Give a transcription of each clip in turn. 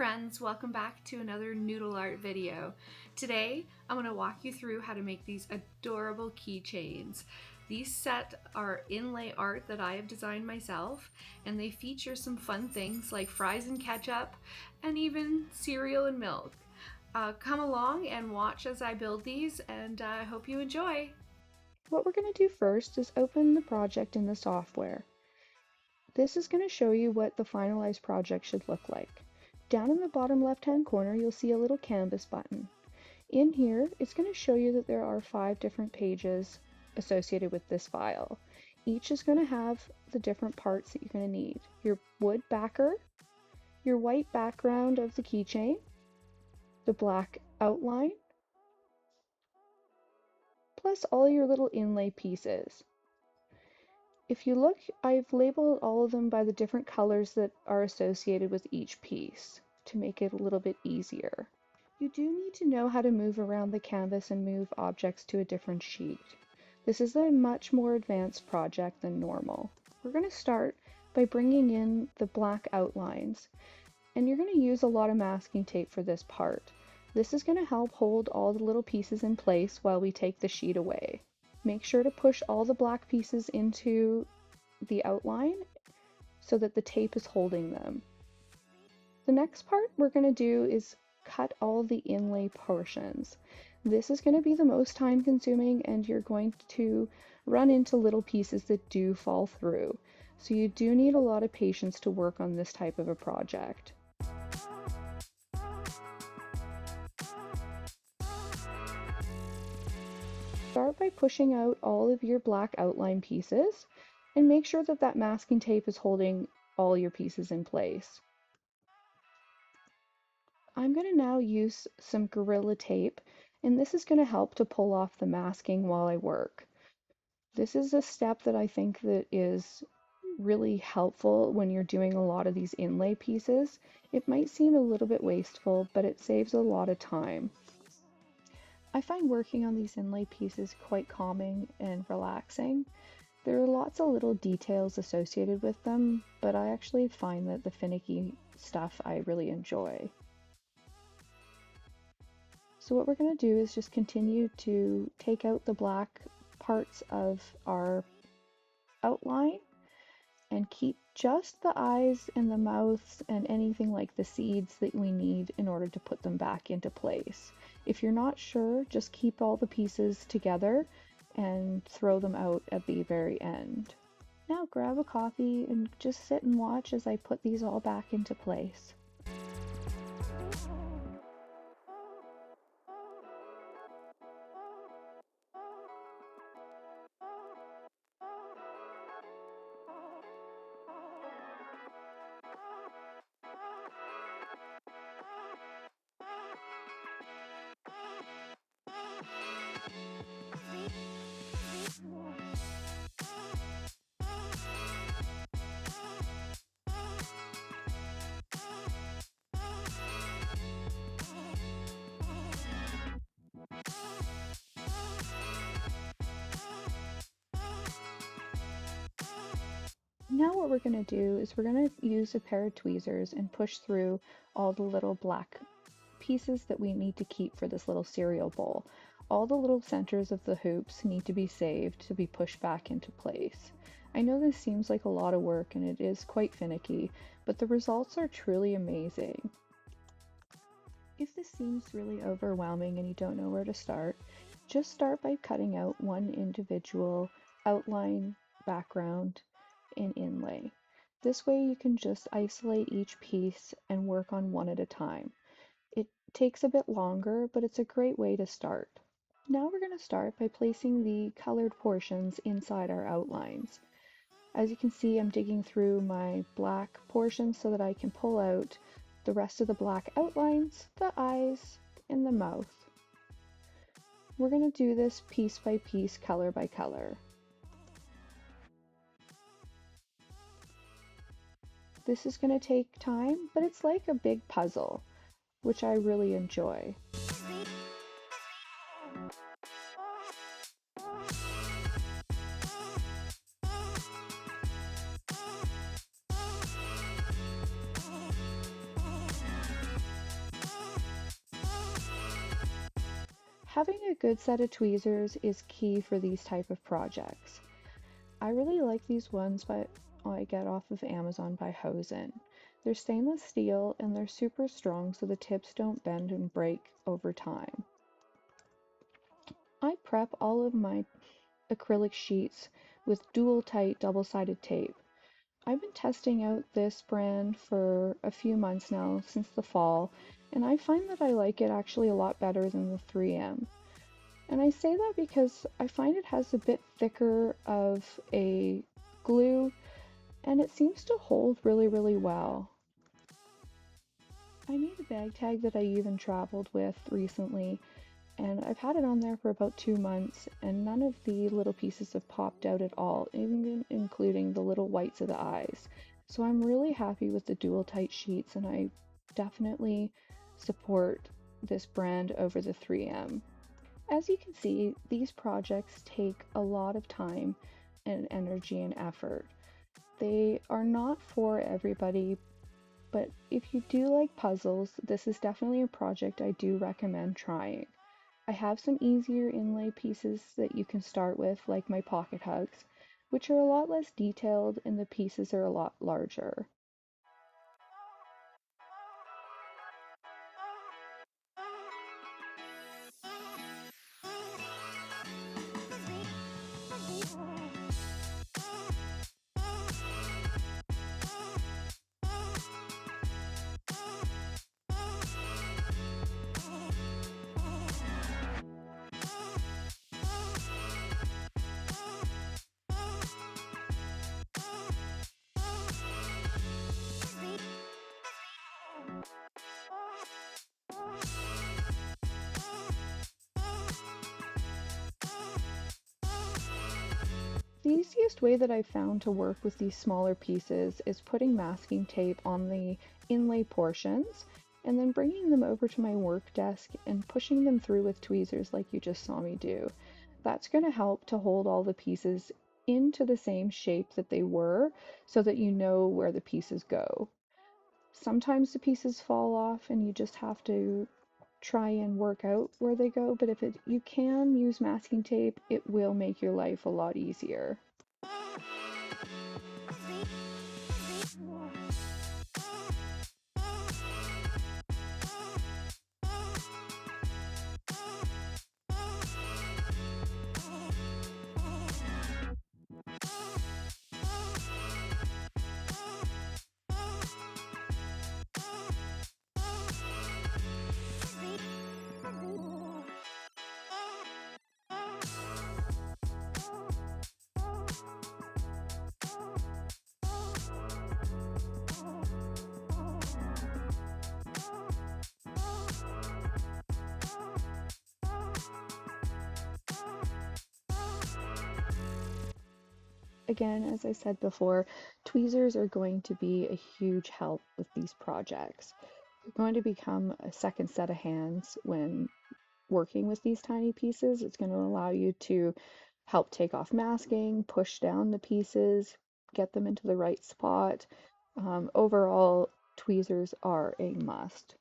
friends, welcome back to another Noodle Art video. Today I'm going to walk you through how to make these adorable keychains. These set are inlay art that I have designed myself, and they feature some fun things like fries and ketchup and even cereal and milk. Come along and watch as I build these, and I hope you enjoy. What we're going to do first is open the project in the software. This is going to show you what the finalized project should look like. Down in the bottom left-hand corner, you'll see a little canvas button. In here, it's going to show you that there are 5 different pages associated with this file. Each is going to have the different parts that you're going to need. Your wood backer, your white background of the keychain, the black outline, plus all your little inlay pieces. If you look, I've labeled all of them by the different colors that are associated with each piece to make it a little bit easier. You do need to know how to move around the canvas and move objects to a different sheet. This is a much more advanced project than normal. We're going to start by bringing in the black outlines, and you're going to use a lot of masking tape for this part. This is going to help hold all the little pieces in place while we take the sheet away. Make sure to push all the black pieces into the outline so that the tape is holding them. The next part we're going to do is cut all the inlay portions. This is going to be the most time consuming, and you're going to run into little pieces that do fall through. So you do need a lot of patience to work on this type of a project. Start by pushing out all of your black outline pieces and make sure that that masking tape is holding all your pieces in place. I'm going to now use some Gorilla Tape, and this is going to help to pull off the masking while I work. This is a step that I think that is really helpful when you're doing a lot of these inlay pieces. It might seem a little bit wasteful, but it saves a lot of time. I find working on these inlay pieces quite calming and relaxing. There are lots of little details associated with them, but I actually find that the finicky stuff I really enjoy. So what we're going to do is just continue to take out the black parts of our outline and keep just the eyes and the mouths and anything like the seeds that we need in order to put them back into place. If you're not sure, just keep all the pieces together and throw them out at the very end. Now grab a coffee and just sit and watch as I put these all back into place. Now what we're going to do is we're going to use a pair of tweezers and push through all the little black pieces that we need to keep for this little cereal bowl. All the little centers of the hoops need to be saved to be pushed back into place. I know this seems like a lot of work and it is quite finicky, but the results are truly amazing. If this seems really overwhelming and you don't know where to start, just start by cutting out one individual outline, background, and inlay. This way you can just isolate each piece and work on one at a time. It takes a bit longer, but it's a great way to start. Now we're going to start by placing the colored portions inside our outlines. As you can see, I'm digging through my black portions so that I can pull out the rest of the black outlines, the eyes, and the mouth. We're going to do this piece by piece, color by color. This is going to take time, but it's like a big puzzle, which I really enjoy. Having a good set of tweezers is key for these type of projects. I really like these ones I get off of Amazon by Hosen. They're stainless steel and they're super strong so the tips don't bend and break over time. I prep all of my acrylic sheets with dual tight double-sided tape. I've been testing out this brand for a few months now, since the fall, and I find that I like it actually a lot better than the 3M. And I say that because I find it has a bit thicker of a glue and it seems to hold really, really well. I made a bag tag that I even traveled with recently, and I've had it on there for about 2 months, and none of the little pieces have popped out at all, even including the little whites of the eyes. So I'm really happy with the dual tight sheets, and I definitely support this brand over the 3M. As you can see, these projects take a lot of time and energy and effort. They are not for everybody, but if you do like puzzles, this is definitely a project I do recommend trying. I have some easier inlay pieces that you can start with, like my pocket hugs, which are a lot less detailed and the pieces are a lot larger. The easiest way that I've found to work with these smaller pieces is putting masking tape on the inlay portions and then bringing them over to my work desk and pushing them through with tweezers like you just saw me do. That's going to help to hold all the pieces into the same shape that they were so that you know where the pieces go. Sometimes the pieces fall off and you just have to try and work out where they go, but if you can use masking tape, it will make your life a lot easier. Again, as I said before, tweezers are going to be a huge help with these projects. They're going to become a second set of hands when working with these tiny pieces. It's going to allow you to help take off masking, push down the pieces, get them into the right spot. Overall, tweezers are a must.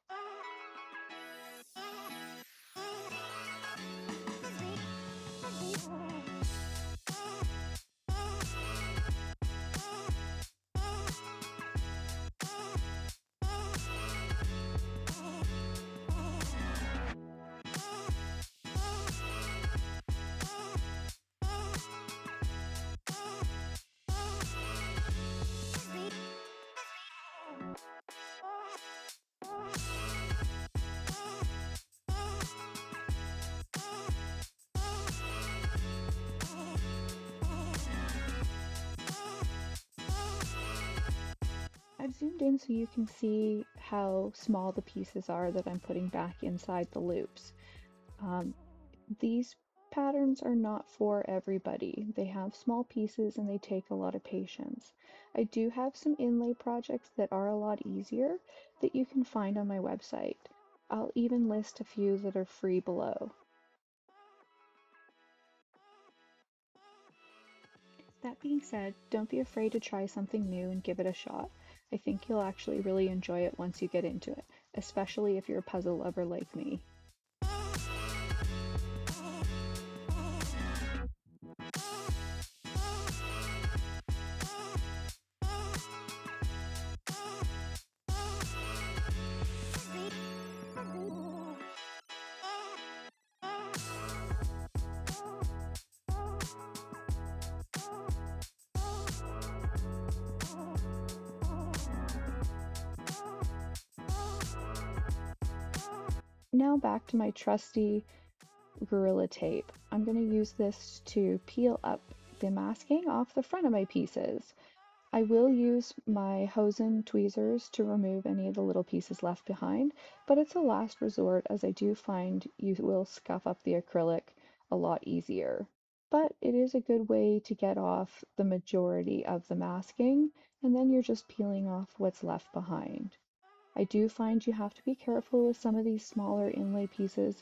I've zoomed in so you can see how small the pieces are that I'm putting back inside the loops. Um, these patterns are not for everybody. They have small pieces and they take a lot of patience. I do have some inlay projects that are a lot easier that you can find on my website. I'll even list a few that are free below. That being said, don't be afraid to try something new and give it a shot. I think you'll actually really enjoy it once you get into it, especially if you're a puzzle lover like me. now back to my trusty Gorilla Tape. I'm going to use this to peel up the masking off the front of my pieces. I will use my Hosen tweezers to remove any of the little pieces left behind, but it's a last resort as I do find you will scuff up the acrylic a lot easier. But it is a good way to get off the majority of the masking, and then you're just peeling off what's left behind. I do find you have to be careful with some of these smaller inlay pieces,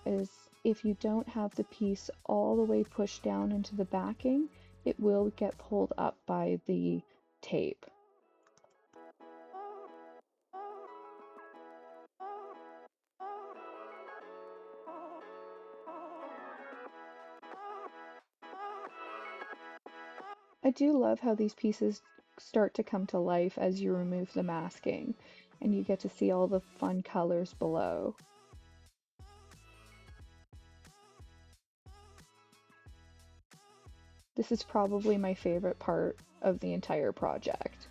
as if you don't have the piece all the way pushed down into the backing, it will get pulled up by the tape. I do love how these pieces start to come to life as you remove the masking, and you get to see all the fun colors below. This is probably my favorite part of the entire project.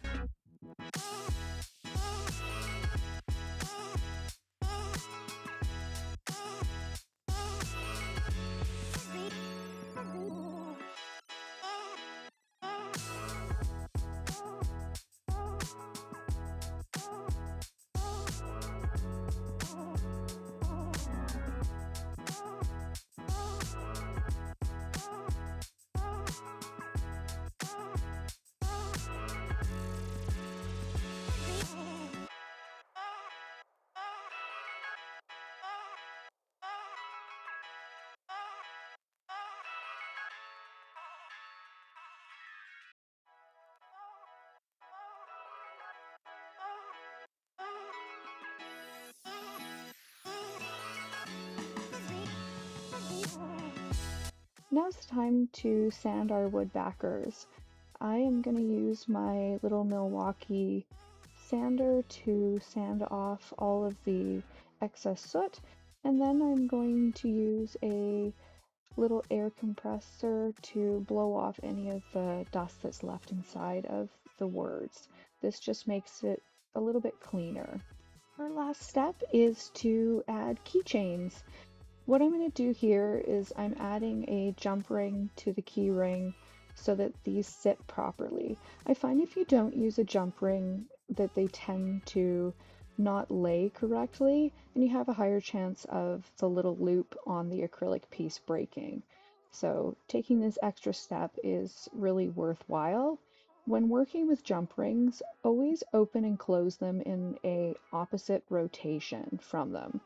Now it's time to sand our wood backers. I am going to use my little Milwaukee sander to sand off all of the excess soot, and then I'm going to use a little air compressor to blow off any of the dust that's left inside of the words. This just makes it a little bit cleaner. Our last step is to add keychains. What I'm going to do here is I'm adding a jump ring to the key ring so that these sit properly. I find if you don't use a jump ring that they tend to not lay correctly, and you have a higher chance of the little loop on the acrylic piece breaking. So taking this extra step is really worthwhile. When working with jump rings, always open and close them in a opposite rotation from them.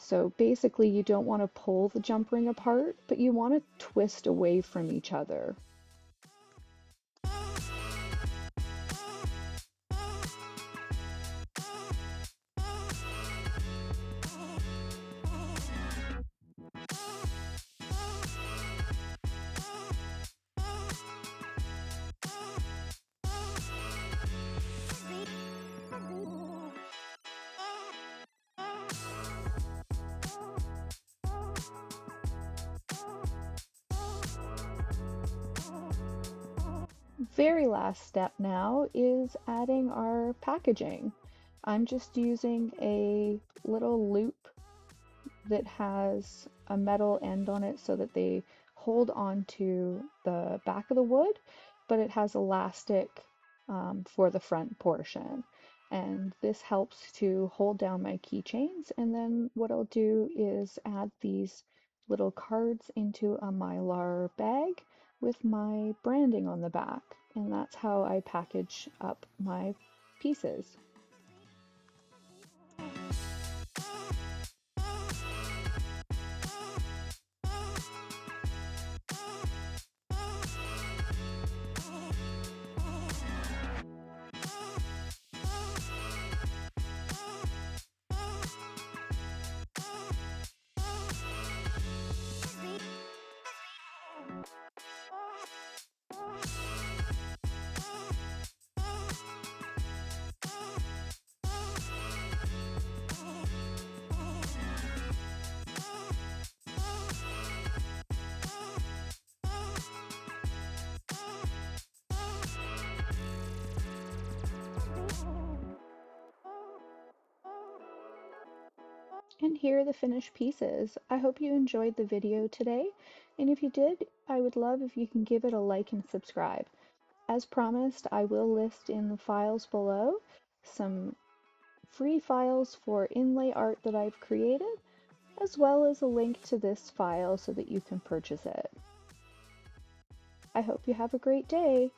So basically you don't want to pull the jump ring apart, but you want to twist away from each other. Very last step now is adding our packaging. I'm just using a little loop that has a metal end on it so that they hold onto the back of the wood, but it has elastic for the front portion. And this helps to hold down my keychains. And then what I'll do is add these little cards into a Mylar bag with my branding on the back. And that's how I package up my pieces. And here are the finished pieces. I hope you enjoyed the video today, and if you did, I would love if you can give it a like and subscribe. As promised, I will list in the files below some free files for inlay art that I've created, as well as a link to this file so that you can purchase it. I hope you have a great day.